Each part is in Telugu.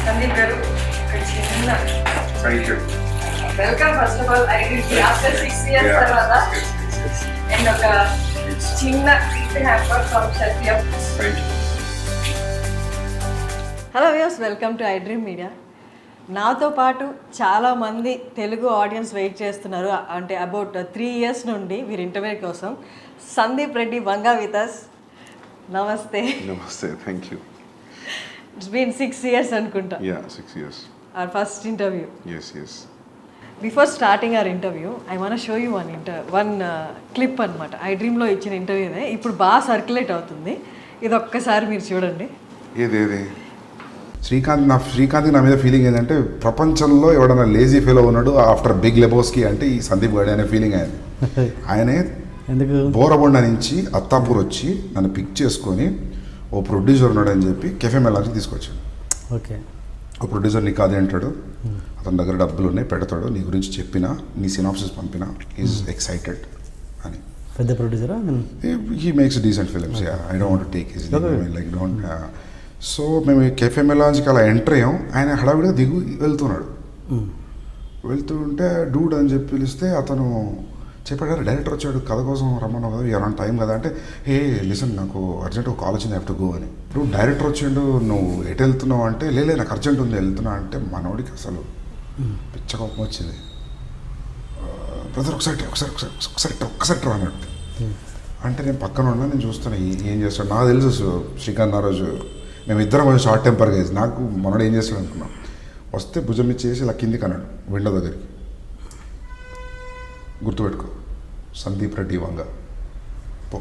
సందీప్ గారు ఒక చిన్న thank you. Welcome first of all identity after 6 years తర్వాత అండ్ ఒక చిన్న హ్యాపర్ from Satyam. Thank you. Hello views, welcome to I Dream Media. నాతో పాటు చాలామంది తెలుగు ఆడియన్స్ వెయిట్ చేస్తున్నారు. అంటే అబౌట్ 3 years నుండి వీరి ఇంటర్వ్యూ కోసం. Sandeep Reddy Vanga with us. నమస్తే. నమస్తే. Thank you. It's been 6 years అనుకుంటా. Yeah 6 years. Our first interview. Yes. Before starting our interview, I want to show you one clip అనమాట. ఐ డ్రీమ్లో ఇచ్చిన ఇంటర్వ్యూనే ఇప్పుడు బాగా సర్క్యులేట్ అవుతుంది. ఇది ఒక్కసారి మీరు చూడండి. ఏది శ్రీకాంత్ నా మీద ఫీలింగ్ ఏంటంటే ప్రపంచంలో ఎవడన్నా లేజీ ఫెలో ఉన్నాడు ఆఫ్టర్ బిగ్ లెబోస్కి అంటే ఈ సందీప్ గాడి అనే ఫీలింగ్ అయింది. ఆయనే ఎందుకు బోరబొండ నుంచి అత్తాపూర్ వచ్చి నన్ను పిక్ చేసుకొని ఓ ప్రొడ్యూసర్ ఉన్నాడని చెప్పి కెఫే మెలాకి తీసుకొచ్చాడు. ఓకే, ఓ ప్రొడ్యూసర్ నీకు అదే అంటాడు, అతని దగ్గర డబ్బులు ఉన్నాయి పెడతాడు, నీ గురించి చెప్పినా నీ సినాప్సిస్ పంపినా ఈజ్ ఎక్సైటెడ్ అని. పెద్ద ప్రొడ్యూసరా? He makes decent films. I don't want to take his like don't. So మేము కెఫే మెలాన్స్కి అలా ఎంటర్ అయ్యాం. ఆయన హడావిడిగా దిగు వెళ్తున్నాడు. వెళ్తుంటే డూడ్ అని చెప్పి పిలిస్తే అతను చెప్పాడు, డైరెక్టర్ వచ్చాడు కథ కోసం రమ్మన్నావు కదా, ఎవరైనా టైం కదా అంటే, ఏ లిసన్ నాకు అర్జెంట్ ఒక కాల్ వచ్చింది, హ్యావ్ టు గో అని. ఇప్పుడు డైరెక్టర్ వచ్చిండు, నువ్వు ఎటు వెళ్తున్నావు అంటే, లేలే నాకు అర్జెంట్ ఉంది వెళ్తున్నా అంటే, మనోడికి అసలు పిచ్చ కోపం వచ్చింది. బ్రదర్ ఒక్కసారి అన్నాడు. అంటే నేను పక్కన ఉన్నా, నేను చూస్తున్నా ఏం చేస్తాడు. నాకు తెలుసు శ్రీకాంత్ ఆ రోజు మేమిద్దరం కొంచెం షార్ట్ టెంపర్గా వేసి, నాకు మనోడు ఏం చేస్తాడు అనుకున్నాం. వస్తే భుజం ఇచ్చేసి ఇలా కిందికి అన్నాడు విండో దగ్గరికి, గుర్తుపెట్టుకో సందీప్ రెడ్డి వంగ పో.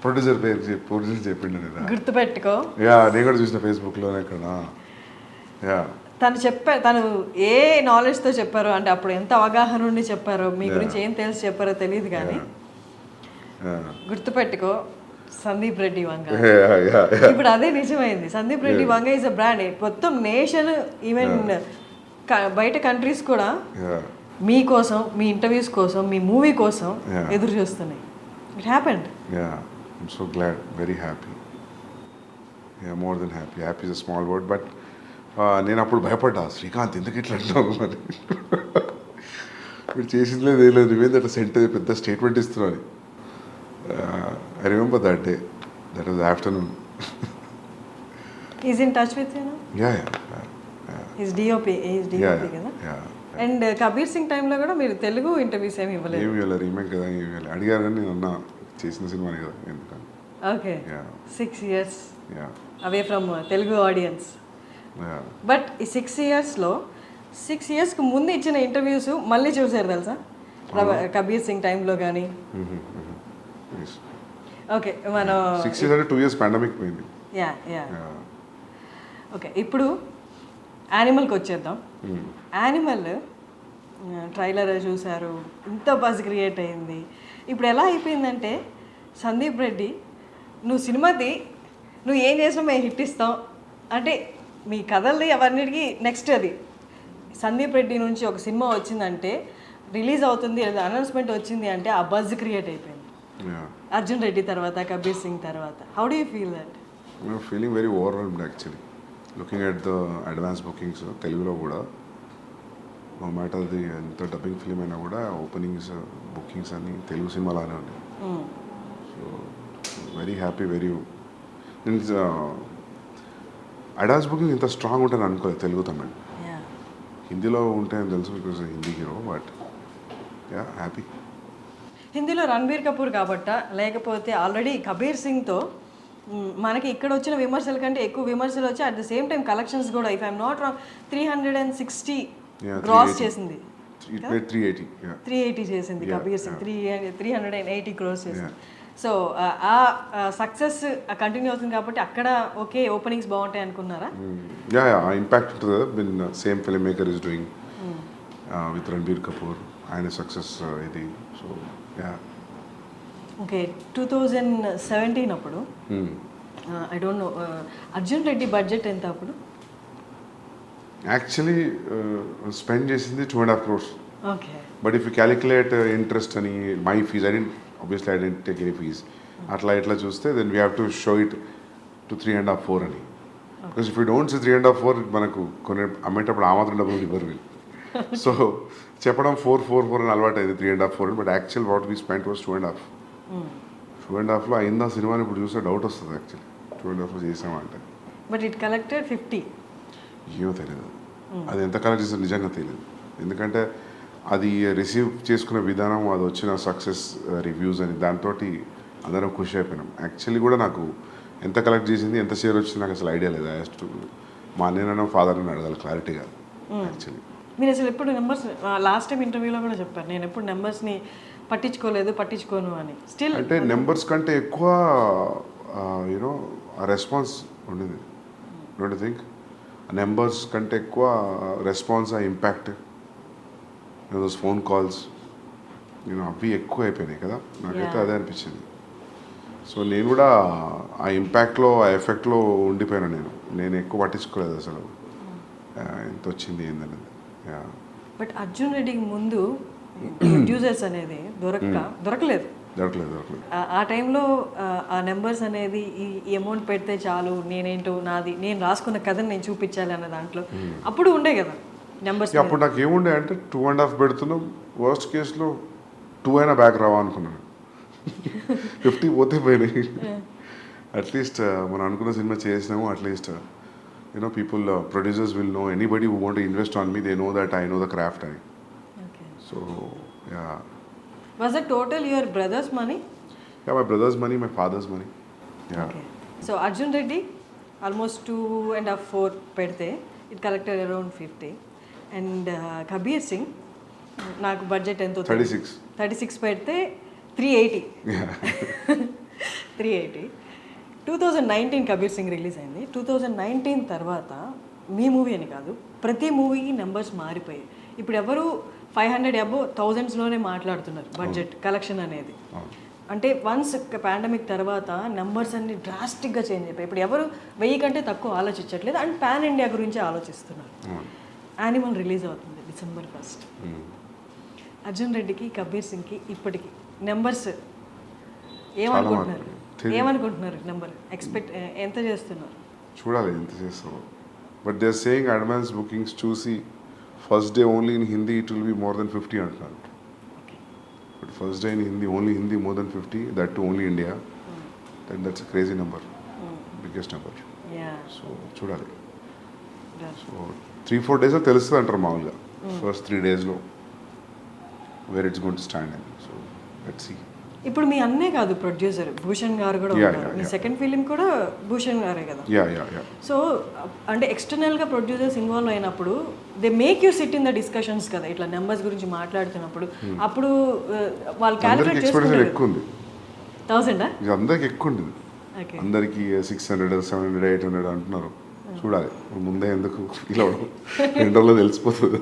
ప్రొడ్యూసర్ చెప్పిండు. గుర్తుపెట్టుకో. యా నేను కూడా చూసిన ఫేస్బుక్లో ఇక్కడ. యా తను ఏ నాలెడ్జ్తో చెప్పారో, అంటే అప్పుడు ఎంత అవగాహన ఉండి చెప్పారో, మీ గురించి ఏం తెలిసి చెప్పారో తెలియదు కానీ గుర్తుపెట్టుకో సందీప్ రెడ్డి వంగ. ఇప్పుడు అదే నిజమైంది. Sandeep Reddy Vanga is a brand. మొత్తం నేషన్, ఈవెన్ బయట కంట్రీస్ కూడా మీకోసం, మీ ఇంటర్వ్యూస్ కోసం, మీ మూవీ కోసం ఎదురు చూస్తున్నాయి. It happened. I'm so glad, very happy. More than happy. Happy is a small word, but నేను అప్పుడు భయపడ్డా, శ్రీకాంత్ ఎందుకు ఇట్లా అంటున్నావు మరి, మీరు చేసింది లేదు ఏం లేదు, నువ్వేంది అట్లా పెద్ద స్టేట్మెంట్ ఇస్తున్నావు. I remember that day, that was afternoon. Is in touch with you now? Yeah is DOP కదా. అండ్ కబీర్ సింగ్ టైంలో కూడా మీరు తెలుగు ఇంటర్వ్యూస్ ఏమి ఇవ్వలేదు? రీమేక్ కదా, ఇవ్వాలి అడిగారు కానీ నేను అన్నా చేసిన సినిమానే కదా ఎందుకని. Okay, 6 years away from Telugu audience. But ఈ 6 yearsలో 6 yearsకి ముందు ఇచ్చిన ఇంటర్వ్యూస్ మళ్ళీ చూసారు తెలుసా, కబీర్ సింగ్ టైంలో కానీ? ఓకే, మనం 6 years అంటే 2 years పాండమిక్ పోయింది. యా ఓకే, ఇప్పుడు యానిమల్కి వచ్చేద్దాం. యానిమల్ ట్రైలర్ చూశారు, ఇంత బజ్ క్రియేట్ అయింది. ఇప్పుడు ఎలా అయిపోయిందంటే, సందీప్ రెడ్డి నువ్వు సినిమాది నువ్వు ఏం చేసినా మేము హిట్ ఇస్తాం అంటే, మీ కథల్ని అవన్నిటికీ నెక్స్ట్ అది సందీప్ రెడ్డి నుంచి ఒక సినిమా వచ్చిందంటే, రిలీజ్ అవుతుంది లేదా అనౌన్స్మెంట్ వచ్చింది అంటే ఆ బజ్ క్రియేట్ అయిపోయింది. అర్జున్ రెడ్డి తర్వాత, కబీర్ సింగ్ తర్వాత. How do you feel that? Feeling very overwhelmed actually. Looking at the advance bookings తెలుగులో కూడా, నో మ్యాటర్ అది ఎంత డబ్బింగ్ ఫిలిం అయినా కూడా ఓపెనింగ్స్ బుకింగ్స్ అన్నీ తెలుగు సినిమాలానే ఉన్నాయి. So very happy. Advance booking ఇంత స్ట్రాంగ్ ఉంటుంది అనుకోలేదు తెలుగు తమిళ్. హిందీలో ఉంటాయని తెలుసు, because Hindi hero. But happy. హిందీలో రణబీర్ కపూర్ కాబట్టా, లేకపోతే ఆల్రెడీ కబీర్ సింగ్తో మనకి ఇక్కడ వచ్చిన విమర్శల కంటే ఎక్కువ విమర్శలు వచ్చి, at the same time collections కూడా, if I'm not wrong, 360 cross చేసింది. 380 చేసింది కబీర్ సింగ్. 380 క్రోస్ చేసింది. సో ఆ సక్సెస్ కంటిన్యూ అవుతుంది కాబట్టి అక్కడ ఓకే ఓపెనింగ్స్ బాగుంటాయి అనుకున్నారా? ఇంపాక్ట్ ఉంటుంది కదా. బిన్ same filmmaker is doing with Ranbir Kapoor, ఆయన సక్సెస్ ఇది. సో ఓకే, 2017 అప్పుడు I don't know, Arjun Reddy budget ఎంత అప్పుడు? యాక్చువల్లీ స్పెండ్ చేసింది 2.5 crores. Okay, but if you calculate interest అని my fees, I didn't take any fees, అట్లా ఇట్లా చూస్తే then we have to show it to 3.5-4 అని. Because if you don't say 3.5, 4 మనకు కొన్ని అమ్మేటప్పుడు ఆ మాత్రం డబ్బులు ఇవ్వరు వీళ్ళు. సో చెప్పడం 4 అని అలవాటు అయింది, 3.5, 4. But actual what we spent was 2.5. 2.5లో అయిందా సినిమాని ఇప్పుడు చూస్తే డౌట్ వస్తుంది యాక్చువల్లీ 2.5లో చేసామా అంటే. But it collected 50. ఏమో తెలియదు అది ఎంత కలెక్ట్ చేస్తే నిజంగా తెలియదు. ఎందుకంటే అది రిసీవ్ చేసుకునే విధానం, అది వచ్చిన సక్సెస్ రివ్యూస్ అని దాంతో అందరం ఖుషి అయిపోయినాం. యాక్చువల్లీ కూడా నాకు ఎంత కలెక్ట్ చేసింది, ఎంత షేర్ వచ్చింది నాకు అసలు ఐడియా లేదు. యాజ్ టు మా అన్నయ్య ఫాదర్ని అడగాలి క్లారిటీగా యాక్చువల్లీ. మీరు అసలు ఎప్పుడు నెంబర్స్, లాస్ట్ టైం ఇంటర్వ్యూలో కూడా చెప్పారు, నేను ఎప్పుడు నెంబర్స్ని పట్టించుకోను అని. స్టిల్ అంటే నెంబర్స్ కంటే ఎక్కువ యూనో ఆ రెస్పాన్స్ ఉండేది. డోంట్ థింక్ నెంబర్స్ కంటే ఎక్కువ రెస్పాన్స్, ఆ ఇంపాక్ట్, దోస్ ఫోన్ కాల్స్ అవి ఎక్కువ అయిపోయినాయి కదా, నాకైతే అదే అనిపించింది. సో నేను కూడా ఆ ఇంపాక్ట్లో, ఆ ఎఫెక్ట్లో ఉండిపోయాను. నేను ఎక్కువ పట్టించుకోలేదు అసలు ఎంత వచ్చింది ఏందనేది. బట్ అర్జున్ రెడ్డికి ముందు ప్రొడ్యూసర్స్ అనేది దొరకలేదు. ఆ టైంలో ఆ నెంబర్స్ అనేది ఈ అమౌంట్ పెడితే చాలు, నేనేంటో నేను రాసుకున్న కథని నేను చూపించాలి అన్న దాంట్లో అప్పుడు ఉండే కదా నెంబర్స్. అప్పుడు నాకు ఏముండే అంటే 2.5 పెడుతున్నాం, వర్స్ట్ కేసులో 2 అయినా బ్యాక్ రావా అనుకున్నాను. 50 పోతే పోయినాయి. అట్లీస్ట్ మనం అనుకున్న సినిమా చేసినాము. At least people, producers will know, anybody who want to invest on me, they know that I know the craft అని. So yeah. Was it total your brother's money? Yeah, my brother's money, my father's money. Yeah. Okay. So Arjun Reddy almost 2.5, 4 pedte, it collected around 50. And Kabir Singh, నాకు బడ్జెట్ ఎంతో 36 పెడితే 380. Yeah. 380. 2019 కబీర్ సింగ్ రిలీజ్ అయింది. 2019 తర్వాత మీ మూవీ అని కాదు, ప్రతి మూవీకి నెంబర్స్ మారిపోయాయి. ఇప్పుడు ఎవరు 500 అబో 1000స్లోనే మాట్లాడుతున్నారు బడ్జెట్ కలెక్షన్ అనేది. అంటే వన్స్ పాండమిక్ తర్వాత నెంబర్స్ అన్ని డ్రాస్టిక్గా చేంజ్ అయిపోయి ఇప్పుడు ఎవరు 1000 కంటే తక్కువ ఆలోచించట్లేదు. అండ్ పాన్ ఇండియా గురించి ఆలోచిస్తున్నారు. యానిమల్ రిలీజ్ అవుతుంది December 1st. అర్జున్ రెడ్డికి, కబీర్ సింగ్కి ఇప్పటికి నెంబర్స్ ఏమనుకుంటున్నారు? నెంబర్ ఎక్స్పెక్ట్ ఎంత చేస్తున్నారు? చూడాలి ఎంత చేస్తామో. But they are saying advance bookings చూసి first day only in Hindi it will be more than 50 అంటున్నారు. But first day in Hindi, only Hindi more than 50, that too only India. That's a crazy number, biggest number. So చూడాలి. సో 3-4 డేస్లో తెలుస్తుంది అంటారు మామూలుగా. ఫస్ట్ 3 డేస్లో where it's going to stand and. So let's see. ఇప్పుడు మీ అన్నే కాదు ప్రొడ్యూసర్, భూషణ్ గారు కూడా ఉన్నారు. మీ సెకండ్ ఫిలిం కూడా భూషణ్ గారే కదా. సో అంటే ఎక్స్టర్నల్గా ప్రొడ్యూసర్స్ ఇన్వాల్వ్ అయినప్పుడు they make you SIT in the discussions కదా, ఇట్లా నెంబర్స్ గురించి మాట్లాడుతున్నప్పుడు. అప్పుడు వాళ్ళు క్యాలిక్యులేట్ చేసుకుంటారు. ఎక్కువ ఉంది 1000 అందరికి ఎక్కువ ఉంది. అందరికి 600, 700, 800 అంటున్నారు. చూడాలి ముందే ఎందుకు ఇలా 2 రోజుల్లో తెలిసిపోతుంది.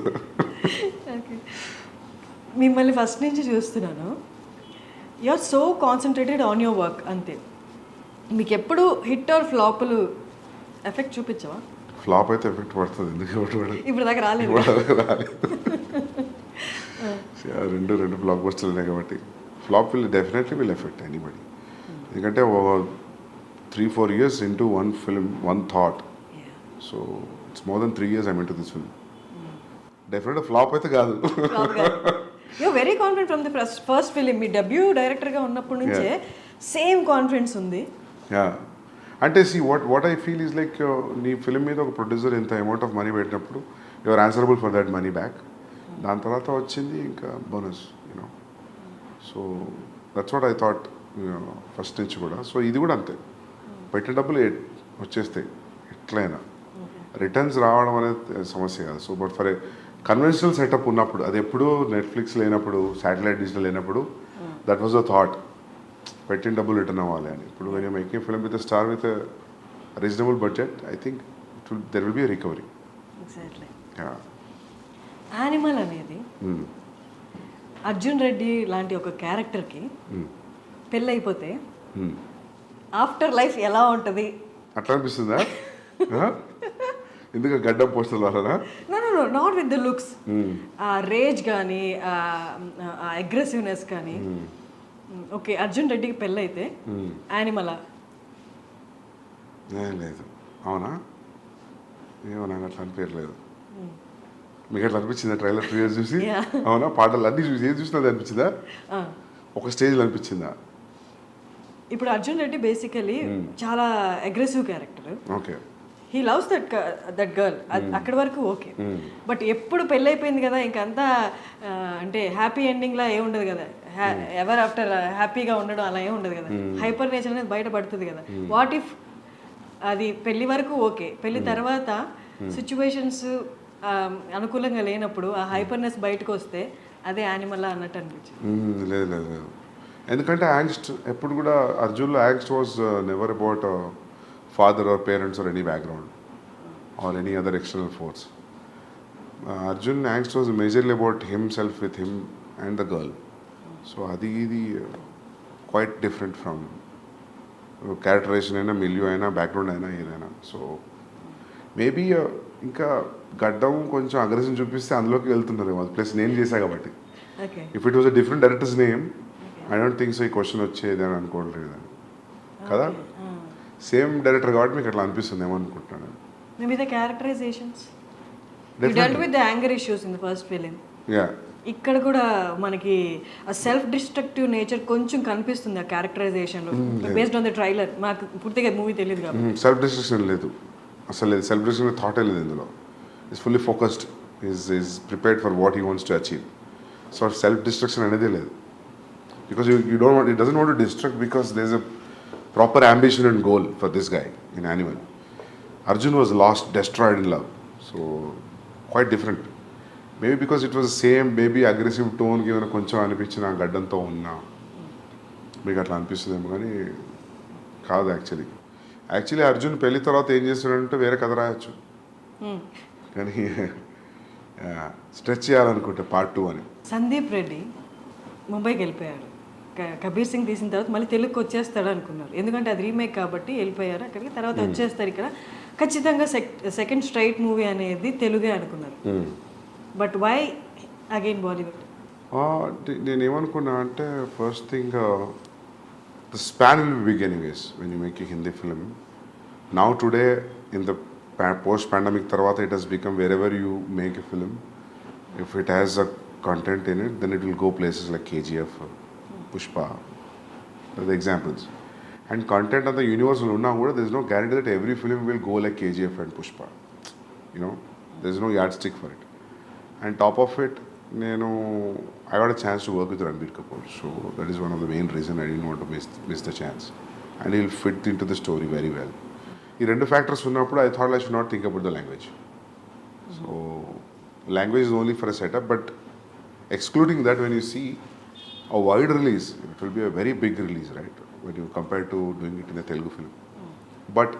మిమ్మల్ని ఫస్ట్ నుంచి చూస్తున్నాను, you are so concentrated on your work అంతే. మీకు ఎప్పుడు హిట్ ఆర్ ఫ్లాపులు ఎఫెక్ట్ చూపించవా? ఫ్లాప్ అయితే ఎఫెక్ట్ పడుతుంది, ఎందుకు ఇప్పుడు దాకా రాలేదు. రెండు బ్లాక్ బస్టర్లు ఉన్నాయి కాబట్టి flop definitely will effect anybody. ఎందుకంటే 3-4 years into one film, one thought. So it's more than 3 years I'm into this film. Definitely flop అయితే కాదు. You very confident from the first film. మీ డెబ్యూ డైరెక్టర్గా ఉన్నప్పటి నుంచే సేమ్ కాన్ఫిడెన్స్ ఉంది. అంటే see what I feel is like, నీ ఫిలిం మీద ఒక ప్రొడ్యూసర్ ఎంత అమౌంట్ ఆఫ్ మనీ పెట్టినప్పుడు you are answerable for that money back. దాని తర్వాత వచ్చింది ఇంకా bonus, you know. So that's what I thought first నుంచి కూడా. సో ఇది కూడా అంతే, పెట్టిన డబ్బులు వచ్చేస్తాయి ఎట్లయినా. రిటర్న్స్ రావడం అనేది సమస్య కాదు. So but for a conventional setup ఉన్నప్పుడు, అది ఎప్పుడు నెట్ఫ్లిక్స్ లేనప్పుడు, శాటిలైట్ డిజిటల్ లేనప్పుడు, దట్ వాజ్ అ థాట్, పెట్టిన డబ్బులు రిటర్న్ అవ్వాలి అని. ఇప్పుడు when you making film with star with reasonable budget, I think there will be recovery. Exactly. Animal అనేది అర్జున్ రెడ్డి లాంటి ఒక క్యారెక్టర్కి పెళ్ళైపోతే ఆఫ్టర్ లైఫ్ ఎలా ఉంటుంది అట్లా అనిపిస్తుందా? ఎందుకు గడ్డం పోస్టర్ వాళ్ళనా? No not with the looks, ఆ రేజ్ కానీ ఆ అగ్రెసివ్నెస్ కానీ. ఓకే, అర్జున్ రెడ్డికి పెళ్ళైతే యానిమలా? లేదు. అవునా? ఏమో నాకు అట్లా అనిపించలేదు. మీకు అట్లా అనిపించిందా ట్రైలర్ 2 ఇయర్స్ చూసి? Yeah. అవునా? పాటలు అన్నీ చూసి ఏది చూసినా అది అనిపించిందా? ఒక స్టేజ్లో అనిపించిందా? ఇప్పుడు అర్జున్ రెడ్డి బేసికలీ చాలా aggressive character. Okay. He loves that girl. అక్కడి వరకు ఓకే. బట్ ఎప్పుడు పెళ్ళి అయిపోయింది కదా ఇంకంతా అంటే హ్యాపీ ఎండింగ్ లా ఏముండదు కదా, ఎవర్ ఆఫ్టర్ హ్యాపీగా ఉండడం అలా ఏమి ఉండదు కదా, హైపర్ నేచర్ అనేది బయటపడుతుంది కదా. వాట్ ఇఫ్ అది పెళ్లి వరకు ఓకే, పెళ్లి తర్వాత సిచ్యువేషన్స్ అనుకూలంగా లేనప్పుడు ఆ హైపర్నెస్ బయటకు వస్తే అదే యానిమల్ అన్నట్టు అనిపించింది. లేదు లేదు లేదు, ఎందుకంటే యాంగ్స్ట్ ఎప్పుడు కూడా అర్జున్లో angst was never about father or parents or any background or any other external force. Arjun angst was majorly about himself with him and the girl. So అది ఇది క్వైట్ డిఫరెంట్ ఫ్రమ్ క్యారెక్టరైజేషన్ అయినా, మిల్యూ అయినా, బ్యాక్గ్రౌండ్ అయినా ఏదైనా. సో మేబీ ఇంకా గడ్డం కొంచెం అగ్రెషన్ చూపిస్తే అందులోకి వెళ్తున్నారు ప్లస్ నేను చేశా కాబట్టి. Okay. If it was a different directors name I don't think so ఈ క్వశ్చన్ వచ్చేది అని అనుకోవట్లేదు కదా. సేమ్ డైరెక్టర్ కాబట్టి మీకు అట్లా అనిపిస్తుంది ఏమో అనుకుంటున్నాను. Maybe the characterisations you dealt with the anger issues in the first film. Yeah, ఇక్కడ కూడా మనకి ఆ సెల్ఫ్ డిస్ట్రక్టివ్ నేచర్ కొంచెం కనిపిస్తుంది ఆ క్యారెక్టరైజేషన్లో బేస్డ్ ఆన్ ద ట్రైలర్. మాకు పూర్తిగా మూవీ తెలియదు కాబట్టి. సెల్ఫ్ డిస్ట్రక్షన్ లేదు అసలు, లేదు. సెల్ఫ్ డిస్ట్రక్షన్ థాటే లేదు ఇందులో. Is fully focused, is prepared for what he wants to achieve. So self destruction అనేదే లేదు. Because you don't want, it doesn't want to destruct because there's a proper ambition and goal for this guy in Animal. Arjun was lost, destroyed in love. So quite different. Maybe because it was the same, maybe aggressive tone given కొంచెం అనిపించిన గడ్డంతో ఉన్నా మీకు అట్లా అనిపిస్తుందేమో కానీ కాదు. యాక్చువల్లీ అర్జున్ పెళ్లి తర్వాత ఏం చేస్తున్నాడంటే వేరే కథ రాయొచ్చు కానీ స్ట్రెచ్ చేయాలనుకుంటే పార్ట్ 2 అని. సందీప్ రెడ్డి ముంబైకి వెళ్ళిపోయాడు. కబీర్ సింగ్ తీసిన తర్వాత మళ్ళీ తెలుగుకి వచ్చేస్తాడు అనుకున్నారు, ఎందుకంటే అది రీమేక్ కాబట్టి వెళ్ళిపోయారు అక్కడికి. తర్వాత వచ్చేస్తారు ఇక్కడ ఖచ్చితంగా సెకండ్ స్ట్రైట్ మూవీ అనేది తెలుగే అనుకున్నారు. But why again Bollywood? నేనేమనుకున్నా అంటే first thing the span will be big anyways when you make a Hindi film. Now today in the post pandemic తర్వాత it has become wherever you make a film, if it has a content in it, then it will go places like KGF, Pushpa, the examples. And content of the universe will unna kuda, there is no guarantee that every film will go like KGF and Pushpa. You know, there is no yardstick for it. And top of it, I got a chance to work with Ranbir Kapoor, so that is one of the main reason I didn't want to miss the chance. And he'll fit into the story very well. ఈ రెండు ఫ్యాక్టర్స్ ఉన్నప్పుడు I thought I should not think about the language. So language is only for a setup, but excluding that, when you see a wide release, it will be a very big release, right, when you compare to doing it in a Telugu film. But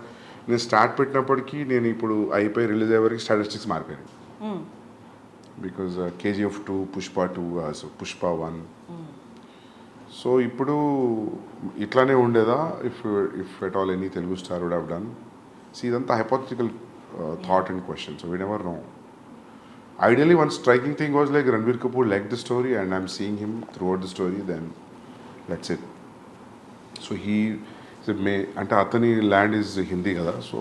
నేను స్టార్ట్ పెట్టినప్పటికీ నేను ఇప్పుడు అయిపోయి రిలీజ్ అయ్యే వరకు స్టాటిస్టిక్స్ మారిపోయాయి. Because KGF 2, Pushpa 2, so Pushpa 1. So ఇప్పుడు ఇట్లానే ఉండేదా if at all any Telugu star would have done. So ఇదంతా hypothetical thought and question, so we never know. Ideally, one striking thing was like Ranbir Kapoor liked the story and I'm seeing him throughout the story, then that's it. So he said, ante athani land is Hindi kada, so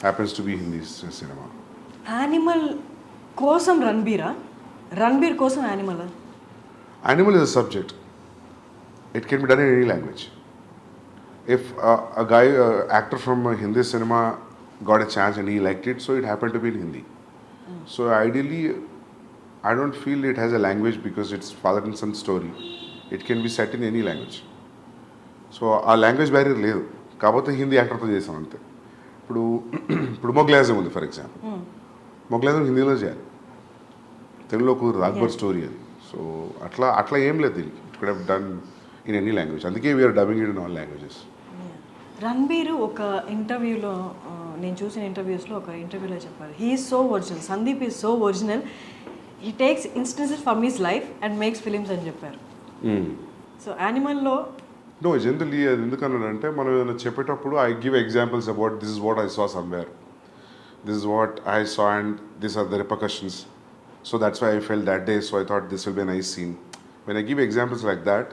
happens to be Hindi cinema. Animal కోసం రణబీర్ కోసం animal? Animal is a subject. It can be done in any language. If a guy, actor from Hindi cinema got a chance and he liked it, so it happened to be in Hindi. So ideally, I don't feel it has a language because it's father and son story. It can be set in any language. So ఆ లాంగ్వేజ్ బ్యారియర్ లేదు కాకపోతే హిందీ యాక్టర్తో చేసాం అంతే. ఇప్పుడు మొగ్లాజం ఉంది ఫర్ ఎగ్జాంపుల్, మొగ్లాజం హిందీలో చేయాలి, తెలుగులో కుదరదు, అక్బర్ స్టోరీ అది. సో అట్లా ఏం లేదు దీనికి. It could have done in any language, అందుకే we're dubbing it in all languages. Ranbir ఒక ఇంటర్వ్యూలో, నేను చూసిన ఇంటర్వ్యూస్లో ఒక ఇంటర్వ్యూలో చెప్పారు, he is so original, Sandeep is so original, he takes instances from his life and makes films అని చెప్పారు. సో యానిమల్లో నో జనరలీ అది ఎందుకన్నానంటే మనం ఏదైనా చెప్పేటప్పుడు I give examples about this is what I saw somewhere, this is what I saw and this are the repercussions. So that's why I fell that day, so I thought this will be nice scene. When I give examples like that,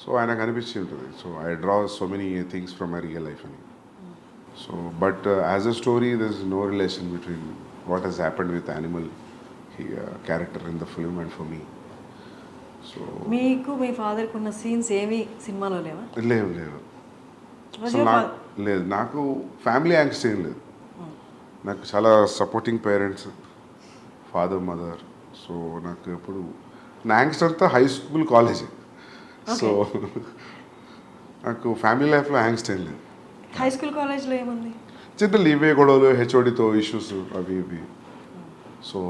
so ఆయనకు అనిపించి ఉంటుంది. So I draw so many things from my real life అని. So, but as a story, there's no relation between what has happened with animal character in the film and for me. So, మీకు మీ ఫాదర్కి ఉన్న సీన్స్ ఏమి సినిమాలో లేవా? లేవు అసలు లేదు. నాకు ఫ్యామిలీ యాంగ్స్ట్ ఏం లేదు. నాకు చాలా supporting parents, father mother. So నాకు ఎప్పుడు నా యాంగ్స్ట్ అంతా హై స్కూల్ కాలేజే. సో నాకు ఫ్యామిలీ లైఫ్లో యాంగ్స్ట్ ఏం లేదు. హై స్కూల్ కాలేజ్లో ఏముంది? చిన్న ఇవే గొడవలు, హెచ్ఓడితో ఇష్యూస్ అవి ఇవి. సో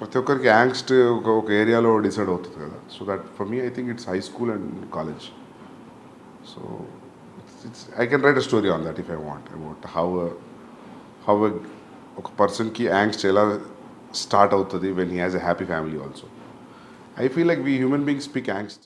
ప్రతి ఒక్కరికి యాంగ్స్ట్ ఒక ఏరియాలో డిసైడ్ అవుతుంది కదా. So that for me I think it's high school and college. So it's I can write a story on that if I want about how ఒక పర్సన్కి యాంగ్స్ట్ ఎలా స్టార్ట్ అవుతుంది when he has a happy family also. I feel like we human beings speak angst.